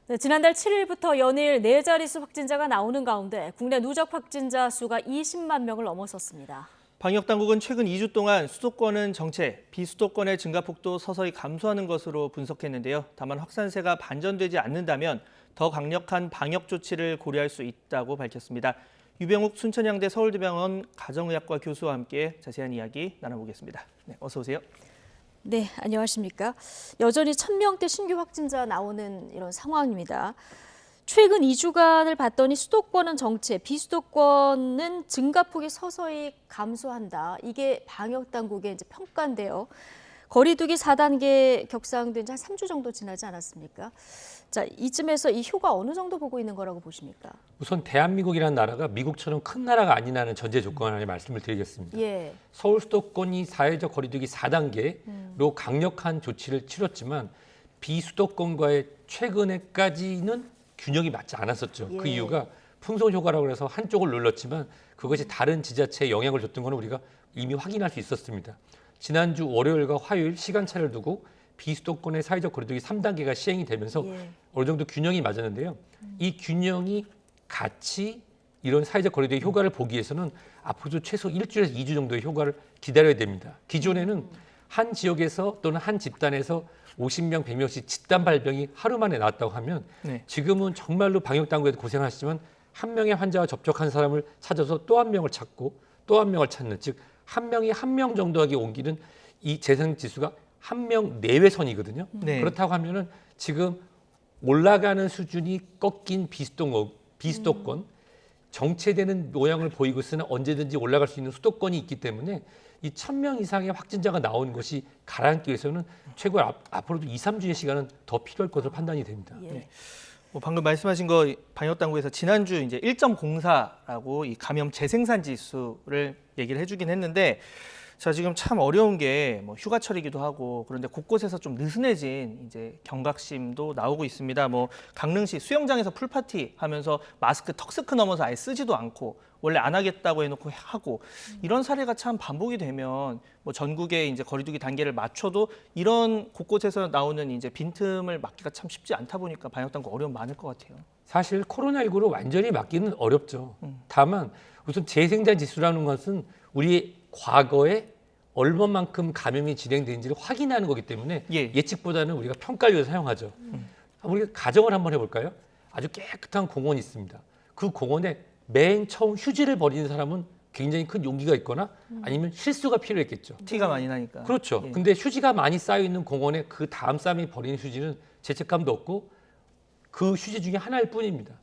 네, 지난달 7일부터 연일 4자릿수 확진자가 나오는 가운데 국내 누적 확진자 수가 20만 명을 넘어섰습니다. 방역당국은 최근 2주 동안 수도권은 정체, 비수도권의 증가폭도 서서히 감소하는 것으로 분석했는데요. 다만 확산세가 반전되지 않는다면 더 강력한 방역 조치를 고려할 수 있다고 밝혔습니다. 유병욱 순천향대 서울대병원 가정의학과 교수와 함께 자세한 이야기 나눠보겠습니다. 네, 어서 오세요. 네, 안녕하십니까. 여전히 1000명대 신규 확진자 나오는 이런 상황입니다. 최근 2주간을 봤더니 수도권은 정체, 비수도권은 증가폭이 서서히 감소한다. 이게 방역당국의 이제 평가인데요. 거리두기 4단계 격상된 지 한 3주 정도 지나지 않았습니까? 자, 이쯤에서 이 효과 어느 정도 보고 있는 거라고 보십니까? 우선 대한민국이라는 나라가 미국처럼 큰 나라가 아니라는 전제 조건 안에 말씀을 드리겠습니다. 예. 서울 수도권이 사회적 거리두기 4단계로 강력한 조치를 치렀지만 비수도권과의 최근에까지는 균형이 맞지 않았었죠. 예. 그 이유가 풍선 효과라고 해서 한쪽을 눌렀지만 그것이 다른 지자체에 영향을 줬던 것은 우리가 이미 확인할 수 있었습니다. 지난주 월요일과 화요일 시간차를 두고 비수도권의 사회적 거리두기 3단계가 시행이 되면서 어느 정도 균형이 맞았는데요. 이 균형이 같이 이런 사회적 거리두기 효과를 보기 위해서는 앞으로도 최소 일주일에서 2주 정도의 효과를 기다려야 됩니다. 기존에는 한 지역에서 또는 한 집단에서 50명, 100명씩 집단 발병이 하루 만에 나왔다고 하면 지금은 정말로 방역당국에도 고생하시지만 한 명의 환자와 접촉한 사람을 찾아서 또 한 명을 찾고 또 한 명을 찾는, 즉 한 명이 한 명 정도에게 옮기는 이 재생지수가 한 명 내외선이거든요. 그렇다고 하면은 지금 올라가는 수준이 꺾인 비수도권, 정체되는 모양을 보이고 있으나 언제든지 올라갈 수 있는 수도권이 있기 때문에 이 1000명 이상의 확진자가 나오는 것이 가라앉기 위해서는 최고 앞으로도 2, 3주의 시간은 더 필요할 것으로 판단이 됩니다. 네. 방금 말씀하신 거 방역당국에서 지난주 이제 1.04라고 이 감염 재생산 지수를 얘기를 해주긴 했는데, 자, 지금 참 어려운 게 뭐 휴가철이기도 하고 그런데 곳곳에서 좀 느슨해진 이제 경각심도 나오고 있습니다. 뭐 강릉시 수영장에서 풀파티 하면서 마스크 턱스크 넘어서 아예 쓰지도 않고 원래 안 하겠다고 해놓고 하고, 이런 사례가 참 반복이 되면 뭐 전국의 이제 거리두기 단계를 맞춰도 이런 곳곳에서 나오는 이제 빈틈을 막기가 참 쉽지 않다 보니까 방역당국 어려움 많을 것 같아요. 사실 코로나19로 완전히 막기는 어렵죠. 다만 우선 재생산 지수라는 것은 우리의 과거에 얼마만큼 감염이 진행된지를 확인하는 거기 때문에 예측보다는 우리가 평가를 위해서 사용하죠. 우리가 가정을 한번 해볼까요? 아주 깨끗한 공원이 있습니다. 그 공원에 맨 처음 휴지를 버리는 사람은 굉장히 큰 용기가 있거나 아니면 실수가 필요했겠죠. 티가 많이 나니까. 그렇죠. 근데 휴지가 많이 쌓여있는 공원에 그 다음 사람이 버리는 휴지는 죄책감도 없고 그 휴지 중에 하나일 뿐입니다.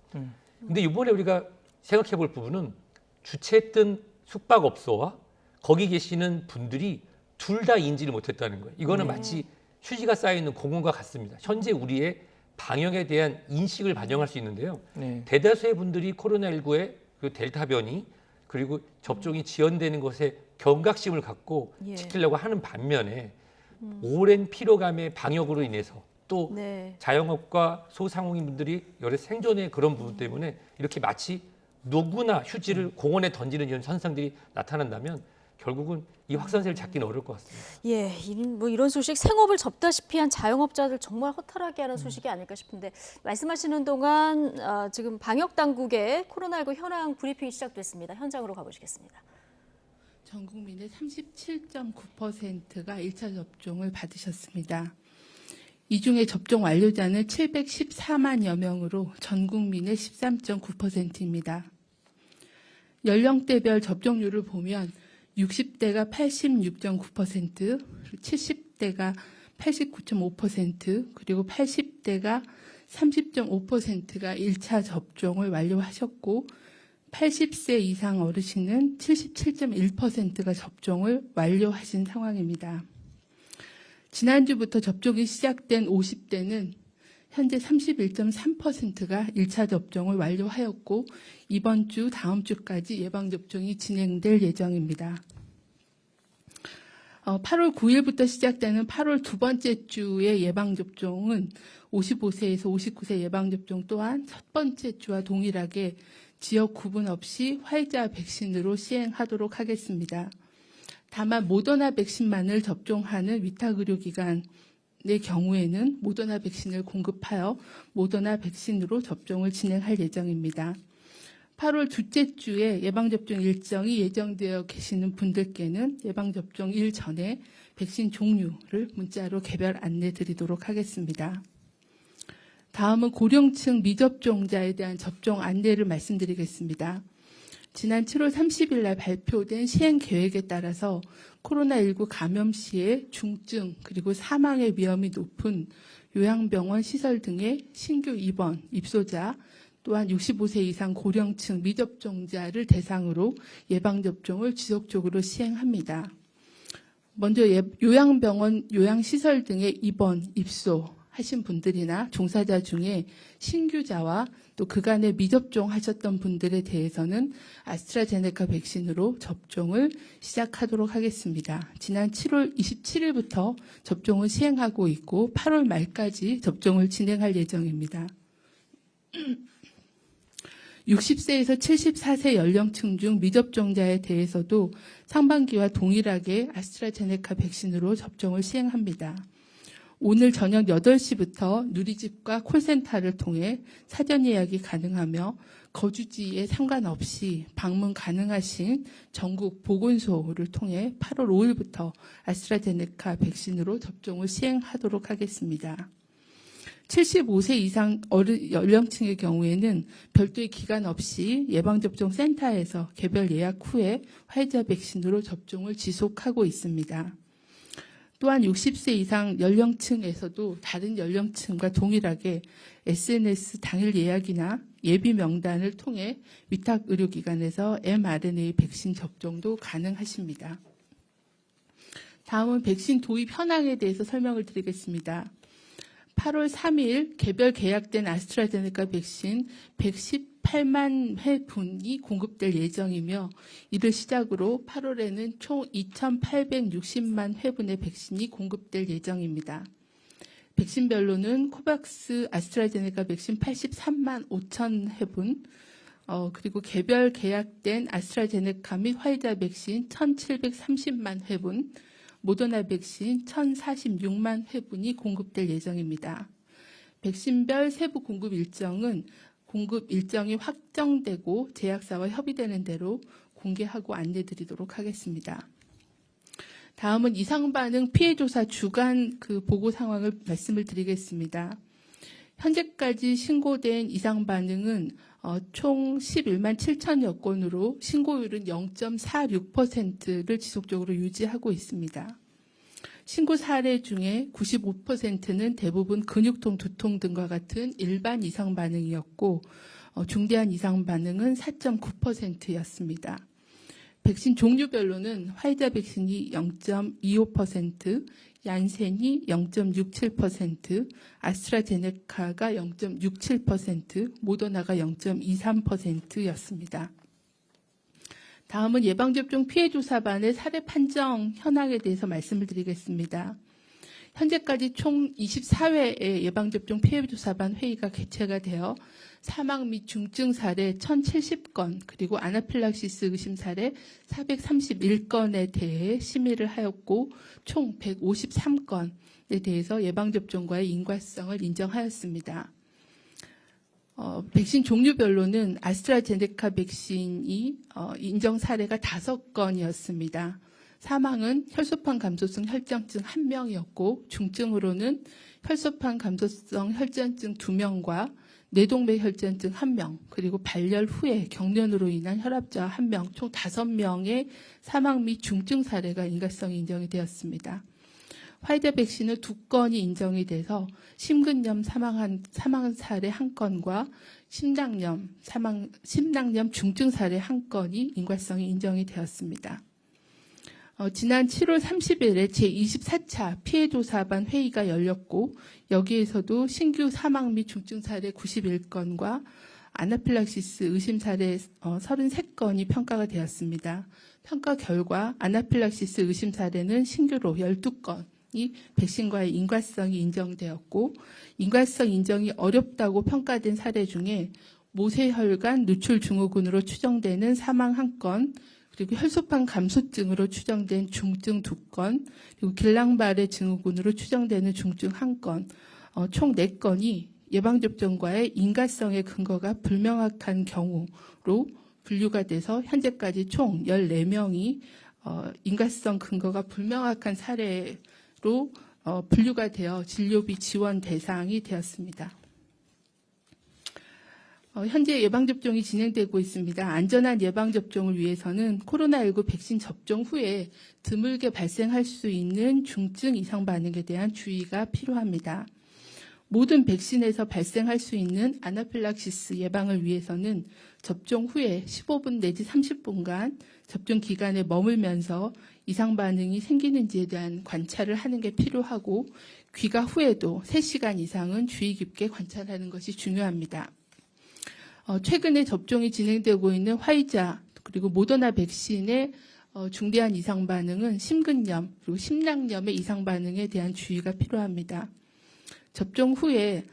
근데 이번에 우리가 생각해 볼 부분은 주최했던 숙박업소와 거기 계시는 분들이 둘 다 인지를 못했다는 거예요. 이거는 마치 휴지가 쌓여있는 공원과 같습니다. 현재 우리의 방역에 대한 인식을 반영할 수 있는데요. 대다수의 분들이 코로나19의 그 델타 변이 그리고 접종이 지연되는 것에 경각심을 갖고 지키려고 하는 반면에 오랜 피로감의 방역으로 인해서 또 자영업과 소상공인분들이 여러 생존의 그런 부분 때문에 이렇게 마치 누구나 휴지를 공원에 던지는 이런 현상들이 나타난다면 결국은 이 확산세를 잡기는 어려울 것 같습니다. 예, 뭐 이런 소식 생업을 접다시피 한 자영업자들 정말 허탈하게 하는 소식이 아닐까 싶은데, 말씀하시는 동안 지금 방역당국의 코로나19 현황 브리핑이 시작됐습니다. 현장으로 가보시겠습니다. 전 국민의 37.9%가 1차 접종을 받으셨습니다. 이 중에 접종 완료자는 714만여 명으로 전 국민의 13.9%입니다. 연령대별 접종률을 보면 60대가 86.9%, 70대가 89.5%, 그리고 80대가 30.5%가 1차 접종을 완료하셨고 80세 이상 어르신은 77.1%가 접종을 완료하신 상황입니다. 지난주부터 접종이 시작된 50대는 현재 31.3%가 1차 접종을 완료하였고 이번 주, 다음 주까지 예방접종이 진행될 예정입니다. 8월 9일부터 시작되는 8월 두 번째 주의 예방접종은 55세에서 59세 예방접종 또한 첫 번째 주와 동일하게 지역 구분 없이 화이자 백신으로 시행하도록 하겠습니다. 다만 모더나 백신만을 접종하는 위탁 의료기관 경우에는 모더나 백신을 공급하여 모더나 백신으로 접종을 진행할 예정입니다. 8월 둘째 주에 예방접종 일정이 예정되어 계시는 분들께는 예방접종 일 전에 백신 종류를 문자로 개별 안내 드리도록 하겠습니다. 다음은 고령층 미접종자에 대한 접종 안내를 말씀드리겠습니다. 지난 7월 30일 날 발표된 시행 계획에 따라서 코로나19 감염 시에 중증 그리고 사망의 위험이 높은 요양병원 시설 등의 신규 입원, 입소자 또한 65세 이상 고령층 미접종자를 대상으로 예방접종을 지속적으로 시행합니다. 먼저 요양병원, 요양시설 등의 입원, 입소 하신 분들이나 종사자 중에 신규자와 또 그간에 미접종하셨던 분들에 대해서는 아스트라제네카 백신으로 접종을 시작하도록 하겠습니다. 지난 7월 27일부터 접종을 시행하고 있고 8월 말까지 접종을 진행할 예정입니다. 60세에서 74세 연령층 중 미접종자에 대해서도 상반기와 동일하게 아스트라제네카 백신으로 접종을 시행합니다. 오늘 저녁 8시부터 누리집과 콜센터를 통해 사전 예약이 가능하며 거주지에 상관없이 방문 가능하신 전국 보건소를 통해 8월 5일부터 아스트라제네카 백신으로 접종을 시행하도록 하겠습니다. 75세 이상 연령층의 경우에는 별도의 기간 없이 예방접종 센터에서 개별 예약 후에 화이자 백신으로 접종을 지속하고 있습니다. 또한 60세 이상 연령층에서도 다른 연령층과 동일하게 SNS 당일 예약이나 예비 명단을 통해 위탁 의료기관에서 mRNA 백신 접종도 가능하십니다. 다음은 백신 도입 현황에 대해서 설명을 드리겠습니다. 8월 3일 개별 계약된 아스트라제네카 백신 118만 회분이 공급될 예정이며 이를 시작으로 8월에는 총 2,860만 회분의 백신이 공급될 예정입니다. 백신별로는 코박스 아스트라제네카 백신 83만 5천 회분, 그리고 개별 계약된 아스트라제네카 및 화이자 백신 1,730만 회분, 모더나 백신 1,046만 회분이 공급될 예정입니다. 백신별 세부 공급 일정이 확정되고 제약사와 협의되는 대로 공개하고 안내드리도록 하겠습니다. 다음은 이상반응 피해조사 주간 보고 상황을 말씀을 드리겠습니다. 현재까지 신고된 이상반응은 총 11만 7천여 건으로 신고율은 0.46%를 지속적으로 유지하고 있습니다. 신고 사례 중에 95%는 대부분 근육통, 두통 등과 같은 일반 이상 반응이었고 중대한 이상 반응은 4.9%였습니다. 백신 종류별로는 화이자 백신이 0.25%, 얀센이 0.67%, 아스트라제네카가 0.67%, 모더나가 0.23%였습니다. 다음은 예방접종 피해조사반의 사례 판정 현황에 대해서 말씀을 드리겠습니다. 현재까지 총 24회의 예방접종 피해조사반 회의가 개최가 되어 사망 및 중증 사례 1,070건 그리고 아나필락시스 의심 사례 431건에 대해 심의를 하였고 총 153건에 대해서 예방접종과의 인과성을 인정하였습니다. 백신 종류별로는 아스트라제네카 백신이 인정 사례가 5건이었습니다. 사망은 혈소판 감소성 혈전증 1명이었고 중증으로는 혈소판 감소성 혈전증 2명과 뇌동맥 혈전증 1명, 그리고 발열 후에 경련으로 인한 혈압저하 1명, 총 5명의 사망 및 중증 사례가 인과성이 인정이 되었습니다. 화이자 백신은 2건이 인정이 돼서 심근염 사망 사례 1건과 심낭염 중증 사례 1건이 인과성이 인정이 되었습니다. 지난 7월 30일에 제24차 피해조사반 회의가 열렸고 여기에서도 신규 사망 및 중증 사례 91건과 아나필락시스 의심 사례 33건이 평가가 되었습니다. 평가 결과 아나필락시스 의심 사례는 신규로 12건이 백신과의 인과성이 인정되었고 인과성 인정이 어렵다고 평가된 사례 중에 모세혈관 누출 증후군으로 추정되는 사망 1건, 그리고 혈소판 감소증으로 추정된 중증 2건, 그리고 길랑발의 증후군으로 추정되는 중증 1건, 총 4건이 예방접종과의 인과성의 근거가 불명확한 경우로 분류가 돼서 현재까지 총 14명이 인과성 근거가 불명확한 사례로 분류가 되어 진료비 지원 대상이 되었습니다. 현재 예방접종이 진행되고 있습니다. 안전한 예방접종을 위해서는 코로나19 백신 접종 후에 드물게 발생할 수 있는 중증 이상 반응에 대한 주의가 필요합니다. 모든 백신에서 발생할 수 있는 아나필락시스 예방을 위해서는 접종 후에 15분 내지 30분간 접종 기간에 머물면서 이상 반응이 생기는지에 대한 관찰을 하는 게 필요하고 귀가 후에도 3시간 이상은 주의 깊게 관찰하는 것이 중요합니다. 최근에 접종이 진행되고 있는 화이자 그리고 모더나 백신의 중대한 이상 반응은 심근염 그리고 심낭염의 이상 반응에 대한 주의가 필요합니다. 접종 후에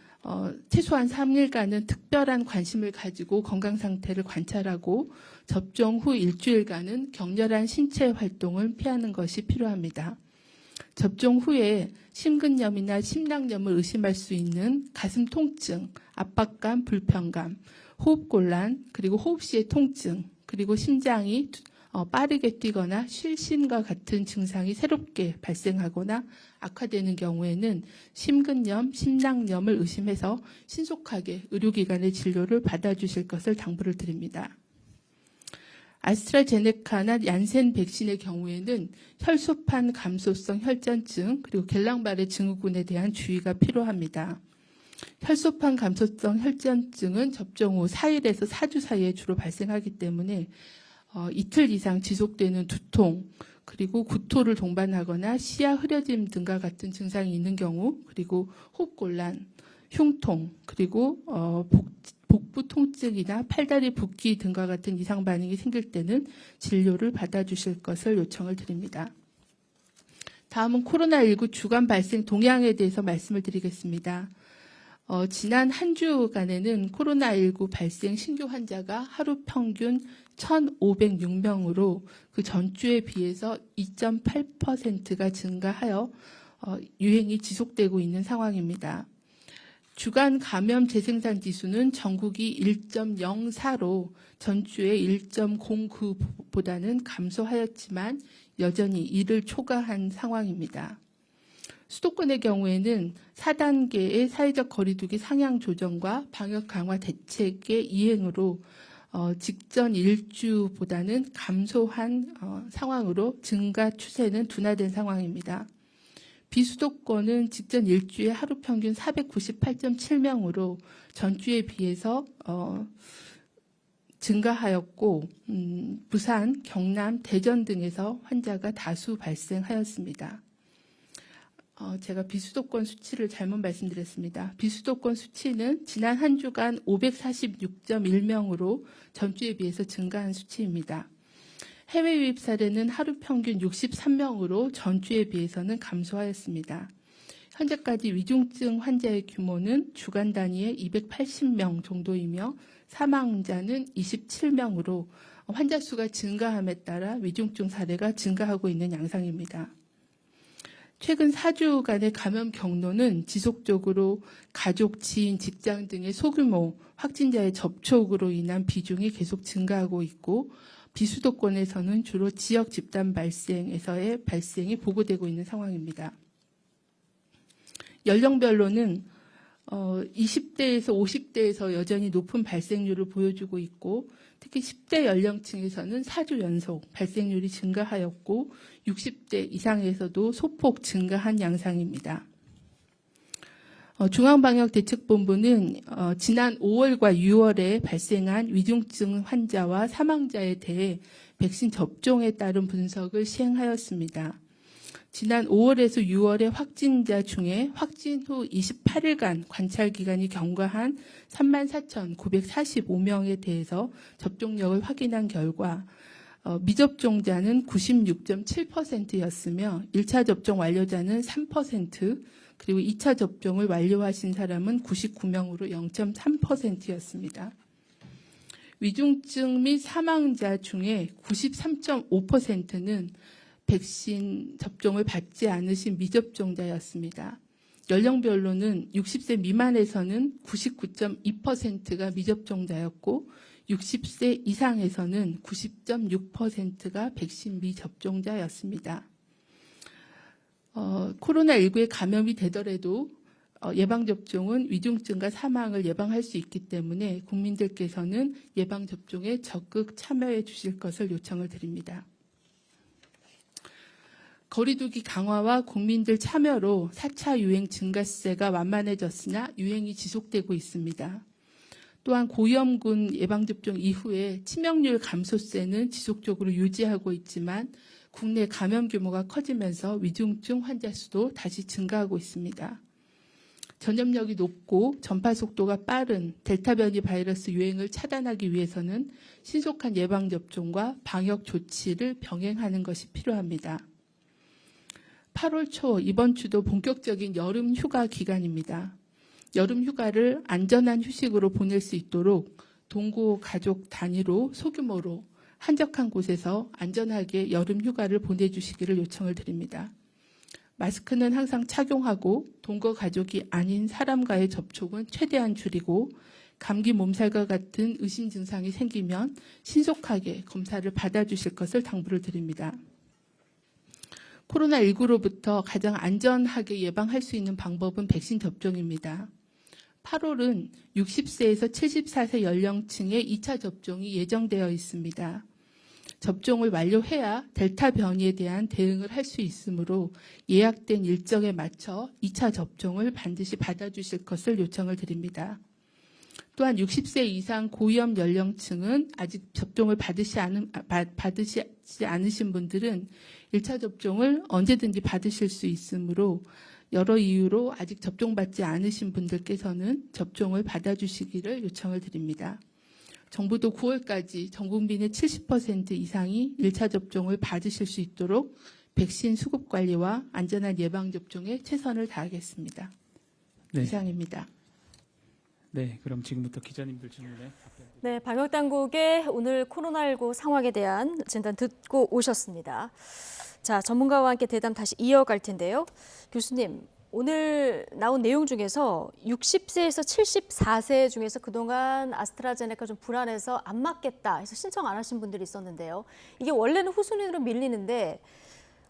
최소한 3일간은 특별한 관심을 가지고 건강 상태를 관찰하고 접종 후 일주일간은 격렬한 신체 활동을 피하는 것이 필요합니다. 접종 후에 심근염이나 심낭염을 의심할 수 있는 가슴 통증, 압박감, 불편감, 호흡곤란, 그리고 호흡 시의 통증, 그리고 심장이 빠르게 뛰거나 실신과 같은 증상이 새롭게 발생하거나 악화되는 경우에는 심근염, 심낭염을 의심해서 신속하게 의료기관의 진료를 받아주실 것을 당부를 드립니다. 아스트라제네카나 얀센 백신의 경우에는 혈소판 감소성 혈전증 그리고 겔랑발의 증후군에 대한 주의가 필요합니다. 혈소판 감소성 혈전증은 접종 후 4일에서 4주 사이에 주로 발생하기 때문에 이틀 이상 지속되는 두통, 그리고 구토를 동반하거나 시야 흐려짐 등과 같은 증상이 있는 경우, 그리고 호흡곤란, 흉통, 그리고 복부 통증이나 팔다리 붓기 등과 같은 이상 반응이 생길 때는 진료를 받아주실 것을 요청을 드립니다. 다음은 코로나19 주간 발생 동향에 대해서 말씀을 드리겠습니다. 지난 한 주간에는 코로나19 발생 신규 환자가 하루 평균 1,506명으로 그 전주에 비해서 2.8%가 증가하여 유행이 지속되고 있는 상황입니다. 주간 감염 재생산 지수는 전국이 1.04로 전주의 1.09보다는 감소하였지만 여전히 이를 초과한 상황입니다. 수도권의 경우에는 4단계의 사회적 거리두기 상향 조정과 방역 강화 대책의 이행으로 직전 일주보다는 감소한 상황으로 증가 추세는 둔화된 상황입니다. 비수도권은 직전 일주에 하루 평균 498.7명으로 전주에 비해서 증가하였고 부산, 경남, 대전 등에서 환자가 다수 발생하였습니다. 제가 비수도권 수치를 잘못 말씀드렸습니다. 비수도권 수치는 지난 한 주간 546.1명으로 전주에 비해서 증가한 수치입니다. 해외 유입 사례는 하루 평균 63명으로 전주에 비해서는 감소하였습니다. 현재까지 위중증 환자의 규모는 주간 단위에 280명 정도이며 사망자는 27명으로 환자 수가 증가함에 따라 위중증 사례가 증가하고 있는 양상입니다. 최근 4주간의 감염 경로는 지속적으로 가족, 지인, 직장 등의 소규모 확진자의 접촉으로 인한 비중이 계속 증가하고 있고 비수도권에서는 주로 지역 집단 발생에서의 발생이 보고되고 있는 상황입니다. 연령별로는 20대에서 50대에서 여전히 높은 발생률을 보여주고 있고 특히 10대 연령층에서는 4주 연속 발생률이 증가하였고 60대 이상에서도 소폭 증가한 양상입니다. 중앙방역대책본부는 지난 5월과 6월에 발생한 위중증 환자와 사망자에 대해 백신 접종에 따른 분석을 시행하였습니다. 지난 5월에서 6월의 확진자 중에 확진 후 28일간 관찰 기간이 경과한 34,945명에 대해서 접종력을 확인한 결과 미접종자는 96.7%였으며 1차 접종 완료자는 3%, 그리고 2차 접종을 완료하신 사람은 99명으로 0.3%였습니다. 위중증 및 사망자 중에 93.5%는 백신 접종을 받지 않으신 미접종자였습니다. 연령별로는 60세 미만에서는 99.2%가 미접종자였고 60세 이상에서는 90.6%가 백신 미접종자였습니다. 코로나19에 감염이 되더라도 예방접종은 위중증과 사망을 예방할 수 있기 때문에 국민들께서는 예방접종에 적극 참여해 주실 것을 요청을 드립니다. 거리두기 강화와 국민들 참여로 4차 유행 증가세가 완만해졌으나 유행이 지속되고 있습니다. 또한 고위험군 예방접종 이후에 치명률 감소세는 지속적으로 유지하고 있지만 국내 감염 규모가 커지면서 위중증 환자 수도 다시 증가하고 있습니다. 전염력이 높고 전파 속도가 빠른 델타 변이 바이러스 유행을 차단하기 위해서는 신속한 예방접종과 방역 조치를 병행하는 것이 필요합니다. 8월 초 이번 주도 본격적인 여름 휴가 기간입니다. 여름 휴가를 안전한 휴식으로 보낼 수 있도록 동거 가족 단위로 소규모로 한적한 곳에서 안전하게 여름 휴가를 보내주시기를 요청을 드립니다. 마스크는 항상 착용하고 동거 가족이 아닌 사람과의 접촉은 최대한 줄이고 감기 몸살과 같은 의심 증상이 생기면 신속하게 검사를 받아주실 것을 당부를 드립니다. 코로나19로부터 가장 안전하게 예방할 수 있는 방법은 백신 접종입니다. 8월은 60세에서 74세 연령층의 2차 접종이 예정되어 있습니다. 접종을 완료해야 델타 변이에 대한 대응을 할 수 있으므로 예약된 일정에 맞춰 2차 접종을 반드시 받아주실 것을 요청을 드립니다. 또한 60세 이상 고위험 연령층은 아직 접종을 받으시 않으신 분들은 1차 접종을 언제든지 받으실 수 있으므로 여러 이유로 아직 접종받지 않으신 분들께서는 접종을 받아주시기를 요청을 드립니다. 정부도 9월까지 전 국민의 70% 이상이 1차 접종을 받으실 수 있도록 백신 수급 관리와 안전한 예방접종에 최선을 다하겠습니다. 네. 이상입니다. 네, 그럼 지금부터 기자님들 질문에 답변. 네, 방역당국의 오늘 코로나19 상황에 대한 진단 듣고 오셨습니다. 자, 전문가와 함께 대담 다시 이어갈 텐데요. 교수님, 오늘 나온 내용 중에서 60세에서 74세 중에서 그동안 아스트라제네카 좀 불안해서 안 맞겠다 해서 신청 안 하신 분들이 있었는데요. 이게 원래는 후순위로 밀리는데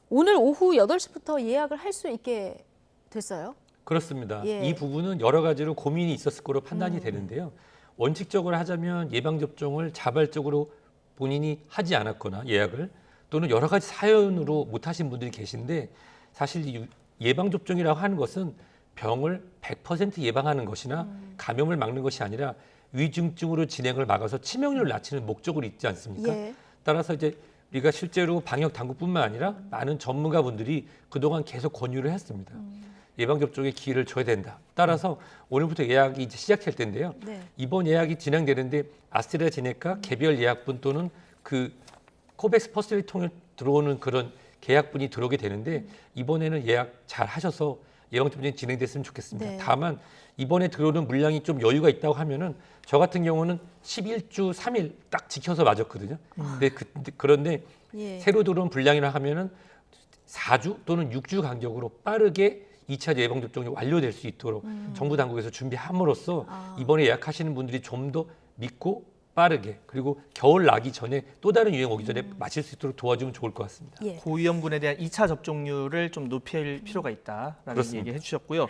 오늘 오후 8시부터 예약을 할 수 있게 됐어요? 그렇습니다. 예. 이 부분은 여러 가지로 고민이 있었을 거로 판단이 되는데요. 원칙적으로 하자면 예방접종을 자발적으로 본인이 하지 않았거나 예약을 또는 여러 가지 사연으로 못하신 분들이 계신데 사실 이 예방접종이라고 하는 것은 병을 100% 예방하는 것이나 감염을 막는 것이 아니라 위중증으로 진행을 막아서 치명률을 낮추는 목적으로 있지 않습니까? 예. 따라서 이제 우리가 실제로 방역 당국뿐만 아니라 많은 전문가분들이 그동안 계속 권유를 했습니다. 예방접종에 기회를 줘야 된다. 따라서 오늘부터 예약이 이제 시작할 텐데요. 네. 이번 예약이 진행되는데 아스트라제네카 개별 예약분 또는 그 코백스 퍼스트를 통해 들어오는 그런 계약분이 들어오게 되는데 이번에는 예약 잘 하셔서 예방접종이 진행됐으면 좋겠습니다. 네. 다만 이번에 들어오는 물량이 좀 여유가 있다고 하면은 저 같은 경우는 11주 3일 딱 지켜서 맞았거든요. 그런데 예. 새로 들어온 분량이라 하면은 4주 또는 6주 간격으로 빠르게 2차 예방접종이 완료될 수 있도록 정부 당국에서 준비함으로써 이번에 예약하시는 분들이 좀 더 믿고 빠르게 그리고 겨울 나기 전에 또 다른 유행 오기 전에 맞을 수 있도록 도와주면 좋을 것 같습니다. 예. 고위험군에 대한 2차 접종률을 좀 높일 필요가 있다라는 그렇습니다. 얘기 해주셨고요.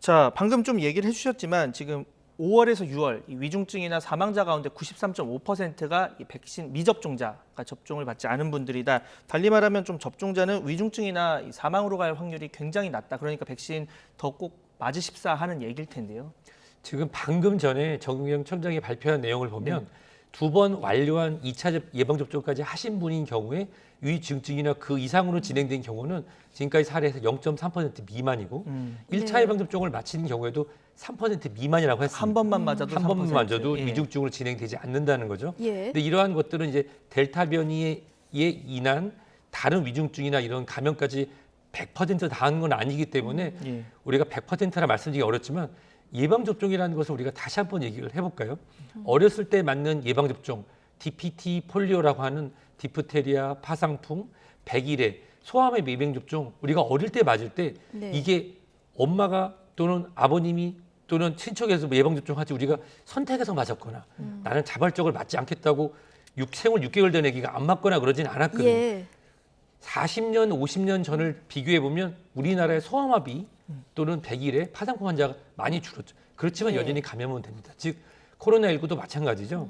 자, 방금 좀 얘기를 해주셨지만 지금 5월에서 6월 이 위중증이나 사망자 가운데 93.5%가 이 백신 미접종자가 접종을 받지 않은 분들이다. 달리 말하면 좀 접종자는 위중증이나 이 사망으로 갈 확률이 굉장히 낮다. 그러니까 백신 더 꼭 맞으십사 하는 얘기일 텐데요. 지금 방금 전에 정의경 첨장이 발표한 내용을 보면 2번 완료한 2차 예방접종까지 하신 분인 경우에 위중증이나 그 이상으로 진행된 경우는 지금까지 사례에서 0.3% 미만이고 1차 네. 예방접종을 마치는 경우에도 3% 미만이라고 했습니다. 한 번만 맞아도 한 번만 3%. 맞아도 예. 위중증으로 진행되지 않는다는 거죠. 예. 근데 이러한 것들은 이제 델타 변이에 인한 다른 위중증이나 이런 감염까지 100% 다 하는 건 아니기 때문에 예. 우리가 100%라 말씀드리기 어렵지만 예방접종이라는 것을 우리가 다시 한번 얘기를 해볼까요? 어렸을 때 맞는 예방접종, DPT 폴리오라고 하는 디프테리아, 파상풍, 백일해, 소아암의 예방접종 우리가 어릴 때 맞을 때 네. 이게 엄마가 또는 아버님이 또는 친척에서 예방접종 하지 우리가 선택해서 맞았거나 나는 자발적으로 맞지 않겠다고 생후 6개월 된 아기가 안 맞거나 그러진 않았거든요. 예. 40년, 50년 전을 비교해 보면 우리나라의 소아마비 또는 백일해, 파상풍 환자가 많이 줄었죠. 그렇지만 네. 여전히 감염은 됩니다. 즉 코로나19도 마찬가지죠.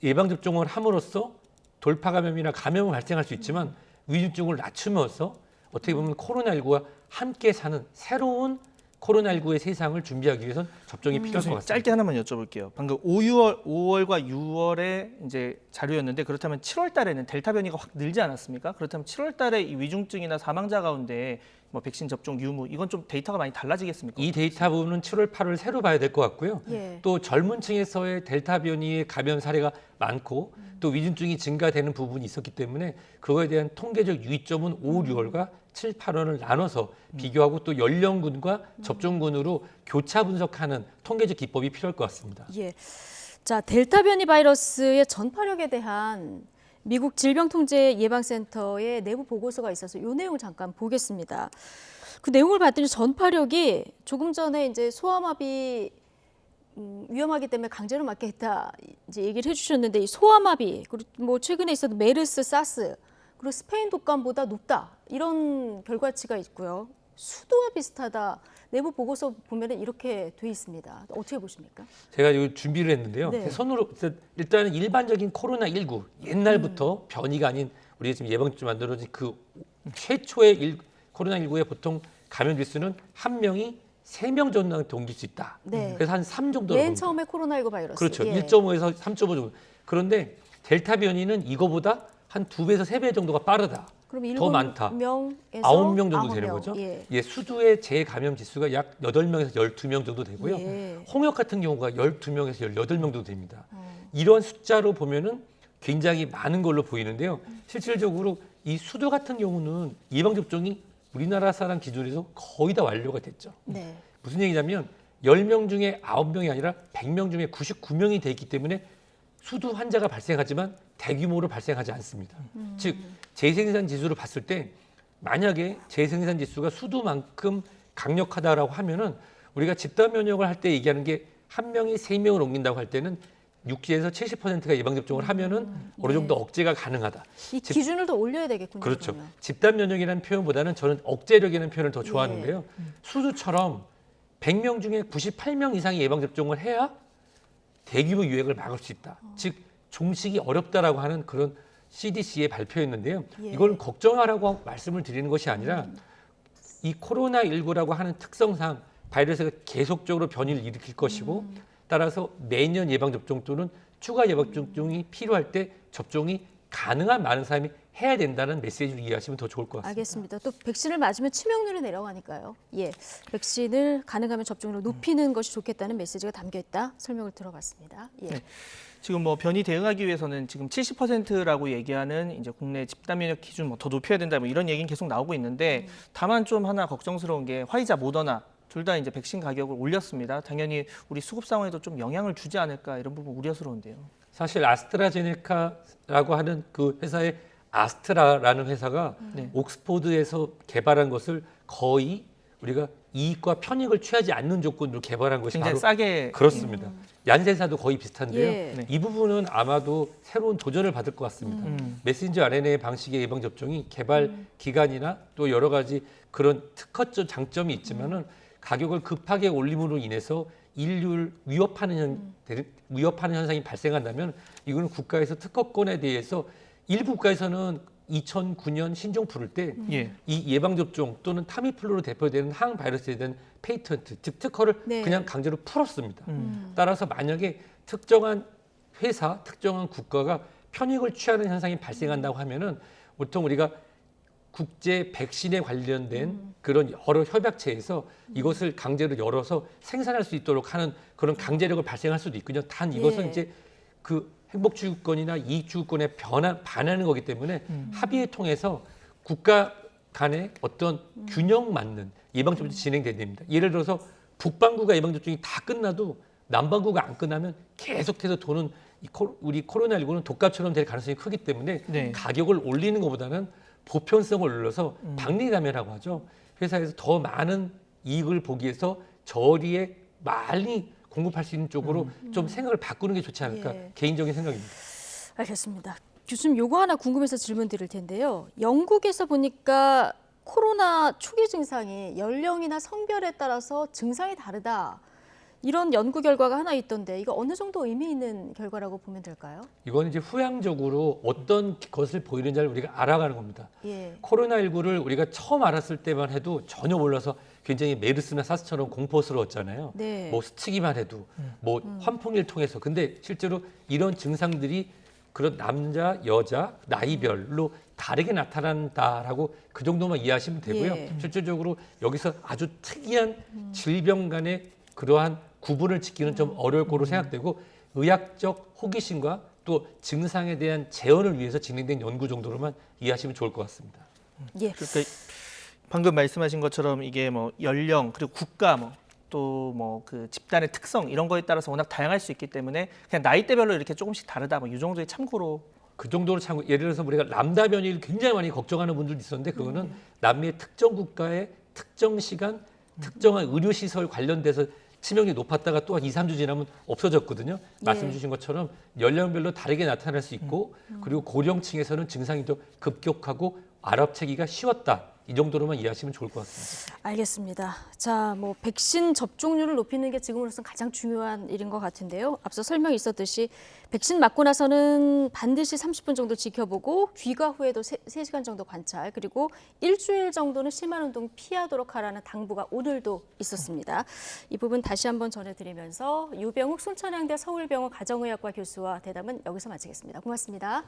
예방접종을 함으로써 돌파 감염이나 감염은 발생할 수 있지만 위중증을 낮추면서 어떻게 보면 코로나19와 함께 사는 새로운 코로나19의 세상을 준비하기 위해서는 접종이 필요할 것 교수님, 같습니다. 짧게 하나만 여쭤볼게요. 방금 5월과 6월에 이제 자료였는데 그렇다면 7월 달에는 델타 변이가 확 늘지 않았습니까? 그렇다면 7월 달에 이 위중증이나 사망자 가운데 뭐 백신 접종 유무 이건 좀 데이터가 많이 달라지겠습니까? 이 데이터 부분은 7월, 8월 새로 봐야 될 것 같고요. 예. 또 젊은 층에서의 델타 변이의 감염 사례가 많고 또 위중증이 증가되는 부분이 있었기 때문에 그거에 대한 통계적 유의점은 5, 6월과 7, 8월을 나눠서 비교하고 또 연령군과 접종군으로 교차 분석하는 통계적 기법이 필요할 것 같습니다. 예. 자, 델타 변이 바이러스의 전파력에 대한 미국 질병통제예방센터의 내부 보고서가 있어서 이 내용을 잠깐 보겠습니다. 그 내용을 봤더니 전파력이 조금 전에 이제 소아마비 위험하기 때문에 강제로 맞겠다 이제 얘기를 해주셨는데 이 소아마비 그리고 뭐 최근에 있었던 메르스, 사스 그리고 스페인 독감보다 높다 이런 결과치가 있고요. 수도와 비슷하다. 내부 보고서 보면은 이렇게 돼 있습니다. 어떻게 보십니까? 제가 이 준비를 했는데요. 네. 손으로 일단은 일반적인 코로나19 옛날부터 변이가 아닌 우리가 지금 예방접종 만들어진 그 최초의 코로나19의 보통 감염 일수는 한 명이 3명 정도 옮길 수 있다. 네. 그래서 한 3 정도로 맨 봅니다. 처음에 코로나19 바이러스. 그렇죠. 예. 1.5에서 3.5 정도. 그런데 델타 변이는 이거보다 한 2배에서 3배 정도가 빠르다. 그럼 더 많다. 7명에서 9명 정도 되는 거죠. 예. 예, 수두의 재감염 지수가 약 8명에서 12명 정도 되고요. 예. 홍역 같은 경우가 12명에서 18명 정도 됩니다. 이런 숫자로 보면은 굉장히 많은 걸로 보이는데요. 실질적으로 이 수두 같은 경우는 예방접종이 우리나라 사람 기준에서 거의 다 완료가 됐죠. 네. 무슨 얘기냐면 10명 중에 9명이 아니라 100명 중에 99명이 돼 있기 때문에 수두 환자가 발생하지만 대규모로 발생하지 않습니다. 즉 재생산 지수를 봤을 때 만약에 재생산 지수가 수두만큼 강력하다라고 하면은 우리가 집단 면역을 할 때 얘기하는 게 한 명이 3명을 옮긴다고 할 때는 60에서 70%가 예방 접종을 하면은 어느 정도 억제가 가능하다. 이 기준을 더 올려야 되겠군요. 그렇죠. 그러면. 집단 면역이라는 표현보다는 저는 억제력이라는 표현을 더 좋아하는데요. 예. 수두처럼 100명 중에 98명 이상이 예방 접종을 해야 대규모 유행을 막을 수 있다. 즉 종식이 어렵다라고 하는 그런 CDC의 발표였는데요. 예. 이걸 걱정하라고 말씀을 드리는 것이 아니라 이 코로나19라고 하는 특성상 바이러스가 계속적으로 변이를 일으킬 것이고 따라서 매년 예방접종 또는 추가 예방접종이 필요할 때 접종이 가능한 많은 사람이 해야 된다는 메시지를 이해하시면 더 좋을 것 같습니다. 알겠습니다. 또 백신을 맞으면 치명률이 내려가니까요. 예, 백신을 가능하면 접종률을 높이는 것이 좋겠다는 메시지가 담겨 있다. 설명을 들어봤습니다. 예. 네. 지금 뭐 변이 대응하기 위해서는 지금 70%라고 얘기하는 이제 국내 집단 면역 기준 뭐 더 높여야 된다 뭐 이런 얘기는 계속 나오고 있는데 다만 좀 하나 걱정스러운 게 화이자, 모더나 둘 다 이제 백신 가격을 올렸습니다. 당연히 우리 수급 상황에도 좀 영향을 주지 않을까 이런 부분 우려스러운데요. 사실 아스트라제네카라고 하는 그 회사의 아스트라라는 회사가 네. 옥스포드에서 개발한 것을 거의 우리가 이익과 편익을 취하지 않는 조건으로 개발한 것이 굉장히 바로 싸게 그렇습니다. 얀센사도 거의 비슷한데요. 예. 네. 이 부분은 아마도 새로운 도전을 받을 것 같습니다. 메신저 RNA 방식의 예방 접종이 개발 기간이나 또 여러 가지 그런 특허적 장점이 있지만은 가격을 급하게 올림으로 인해서 인류를 위협하는 현상이 발생한다면 이거는 국가에서 특허권에 대해서 일부 국가에서는 2009년 신종 부를 때 예. 이 예방접종 또는 타미플루로 대표되는 항바이러스에 대한 페이턴트, 즉 특허를 네. 그냥 강제로 풀었습니다. 따라서 만약에 특정한 회사, 특정한 국가가 편익을 취하는 현상이 발생한다고 하면은 보통 우리가 국제 백신에 관련된 그런 여러 협약체에서 이것을 강제로 열어서 생산할 수 있도록 하는 그런 강제력을 발생할 수도 있군요. 단 이것은 예. 이제 그 행복주의권이나 이익주의권에 반하는 거기 때문에 합의를 통해서 국가 간의 어떤 균형 맞는 예방접종이 진행돼야 됩니다. 예를 들어서 북반구가 예방접종이 다 끝나도 남반구가 안 끝나면 계속해서 도는 우리 코로나19는 독감처럼 될 가능성이 크기 때문에 네. 가격을 올리는 것보다는 보편성을 올려서 박리담회라고 하죠. 회사에서 더 많은 이익을 보기 위해서 저리에 많이 공급할 수 있는 쪽으로 좀 생각을 바꾸는 게 좋지 않을까 예. 개인적인 생각입니다. 알겠습니다. 교수님 요거 하나 궁금해서 질문 드릴 텐데요. 영국에서 보니까 코로나 초기 증상이 연령이나 성별에 따라서 증상이 다르다. 이런 연구 결과가 하나 있던데 이거 어느 정도 의미 있는 결과라고 보면 될까요? 이건 이제 후향적으로 어떤 것을 보이는지를 우리가 알아가는 겁니다. 예. 코로나19를 우리가 처음 알았을 때만 해도 전혀 몰라서 굉장히 메르스나 사스처럼 공포스러웠잖아요. 네. 뭐 스치기만 해도 뭐 환풍기를 통해서. 근데 실제로 이런 증상들이 그런 남자, 여자, 나이별로 다르게 나타난다라고 그 정도만 이해하시면 되고요. 예. 실질적으로 여기서 아주 특이한 질병 간의 그러한 구분을 짓기는 좀 어려울 거로 생각되고 의학적 호기심과 또 증상에 대한 재현을 위해서 진행된 연구 정도로만 이해하시면 좋을 것 같습니다. 예. 그러니까 방금 말씀하신 것처럼 이게 뭐 연령 그리고 국가 또 뭐 그 집단의 특성 이런 거에 따라서 워낙 다양할 수 있기 때문에 그냥 나이대별로 이렇게 조금씩 다르다 뭐 이 정도의 참고로 그 정도로 참 예를 들어서 우리가 람다 변이를 굉장히 많이 걱정하는 분들도 있었는데 그거는 남미의 특정 국가의 특정 시간 특정한 의료 시설 관련돼서 치명률이 높았다가 또 한 2, 3주 지나면 없어졌거든요. 말씀 주신 것처럼 연령별로 다르게 나타날 수 있고 그리고 고령층에서는 증상이 더 급격하고 알아채기가 쉬웠다. 이 정도로만 이해하시면 좋을 것 같습니다. 알겠습니다. 자, 뭐 백신 접종률을 높이는 게 지금으로서는 가장 중요한 일인 것 같은데요. 앞서 설명이 있었듯이 백신 맞고 나서는 반드시 30분 정도 지켜보고 귀가 후에도 3시간 정도 관찰 그리고 일주일 정도는 심한 운동 피하도록 하라는 당부가 오늘도 있었습니다. 이 부분 다시 한번 전해드리면서 유병욱 순천향대 서울병원 가정의학과 교수와 대담은 여기서 마치겠습니다. 고맙습니다.